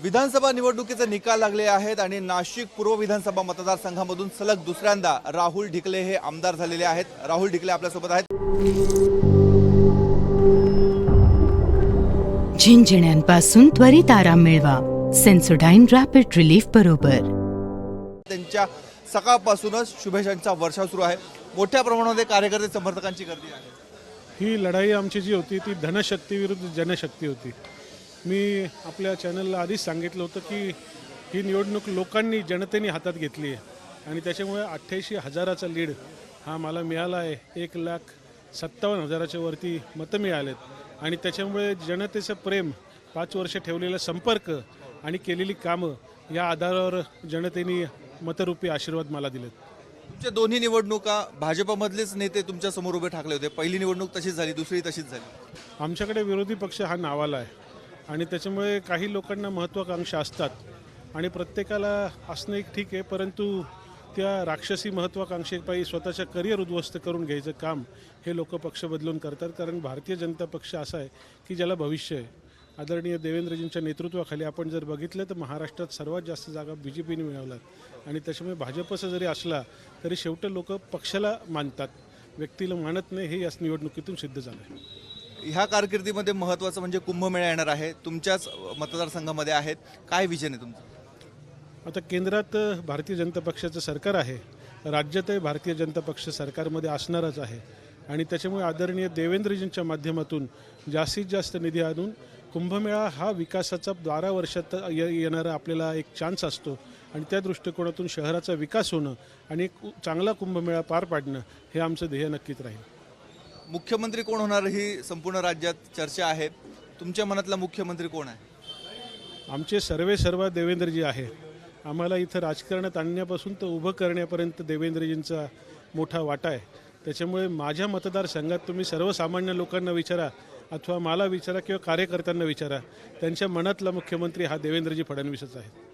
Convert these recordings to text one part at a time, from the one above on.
विधानसभा निवडणुकीचे निकाल लागले आहेत आणि नाशिक पूर्व विधानसभा मतदारसंघामधून सलग दुसऱ्यांदा राहुल ढिकले हे आमदार झालेले आहेत। राहुल ढिकले आपल्यासोबत आहेत। झिंझिण्यांपासून त्वरित आराम मिळवा सेन्सोडाइन रॅपिड रिलीफ बरोबर। त्यांच्या सकाळपासूनच शुभेच्छांचा वर्षाव सुरू आहे। मोठ्या प्रमाणामध्ये कार्यकर्ते समर्थकांची गर्दी आहे। ही लढाई आमची जी होती ती धनशक्ती विरुद्ध जनशक्ती होती। मी आपल्या चॅनलला आधीच सांगितलं होतं की ही निवडणूक लोकांनी जनतेने हातात घेतली आहे आणि त्याच्यामुळे 88,000चा लीड हा मला मिळाला आहे। 1,57,000च्या वरती मतं मिळालेत आणि त्याच्यामुळे जनतेचं प्रेम, 5 वर्ष ठेवलेला संपर्क आणि केलेली कामं या आधारावर जनतेने मतरूपी आशीर्वाद मला दिलेत। तुमच्या दोन्ही निवडणुका भाजपमधलेच नेते तुमच्या समोर उभे ठाकले होते। पहिली निवडणूक तशीच झाली, दुसरी तशीच झाली। आमच्याकडे विरोधी पक्ष हा नावाला आहे आणि त्याच्यामुळे काही लोकांना महत्त्वाकांक्षा असतात आणि प्रत्येकाला असणं एक ठीक आहे, परंतु त्या राक्षसी महत्त्वाकांक्षेपायी स्वतःचं करिअर उद्ध्वस्त करून घ्यायचं काम हे लोक पक्ष बदलून करतात। कारण भारतीय जनता पक्ष असा आहे की ज्याला भविष्य आहे। आदरणीय देवेंद्रजींच्या नेतृत्वाखाली आपण जर बघितलं तर महाराष्ट्रात सर्वात जास्त जागा BJPने मिळवल्यात आणि त्याच्यामुळे भाजपचं जरी असला तरी शेवटी लोक पक्षाला मानतात, व्यक्तीला मानत नाही। हे याच निवडणुकीतून सिद्ध झालं आहे। ह्या कारकिर्दीमध्ये महत्त्वाचं म्हणजे कुंभमेळा येणार आहे, तुमच्याच मतदारसंघामध्ये आहेत। काय विजन आहे तुमचं? आता केंद्रात भारतीय जनता पक्षाचं सरकार आहे, राज्यातही भारतीय जनता पक्ष सरकारमध्ये असणारच आहे आणि त्याच्यामुळे आदरणीय देवेंद्रजींच्या माध्यमातून जास्तीत जास्त निधी आणून कुंभमेळा हा विकासाचा 12 वर्षात येणारा आपल्याला एक चान्स असतो आणि त्या दृष्टिकोनातून शहराचा विकास होणं आणि एक चांगला कुंभमेळा पार पाडणं हे आमचं ध्येय नक्कीच राहील। मुख्यमंत्री कोण होणार ही संपूर्ण राज्यात चर्चा आहे। तुमच्या मनातला मुख्यमंत्री कोण आहे? आमचे सर्व देवेंद्रजी आहे। आम्हाला इथं राजकारणात आणण्यापासून तर उभं करण्यापर्यंत देवेंद्रजींचा मोठा वाटा आहे। त्याच्यामुळे माझ्या मतदारसंघात तुम्ही सर्वसामान्य लोकांना विचारा अथवा मला विचारा किंवा कार्यकर्त्यांना विचारा, त्यांच्या मनातला मुख्यमंत्री हा देवेंद्रजी फडणवीसच आहे।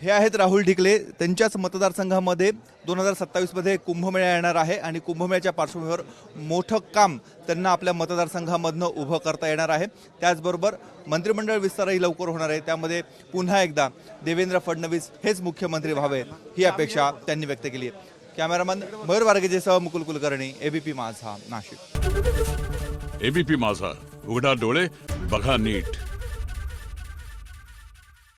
हे आहेत राहुल ढिकले। त्यांच्याच मतदारसंघामध्ये 2027 मध्ये कुंभमेळा येणार आहे आणि कुंभमेळ्याच्या पार्श्वभूमीवर मोठं काम त्यांना आपल्या मतदारसंघामधनं उभं करता येणार आहे। त्याचबरोबर मंत्रिमंडळ विस्तारही लवकर होणार आहे, त्यामध्ये पुन्हा एकदा देवेंद्र फडणवीस हेच मुख्यमंत्री व्हावे ही अपेक्षा त्यांनी व्यक्त केली आहे। कॅमेरामन मयूर वारगेजेसह मुकुल कुलकर्णी, ABP माझा, नाशिक। ABP माझा, उघडा डोळे बघा नीट।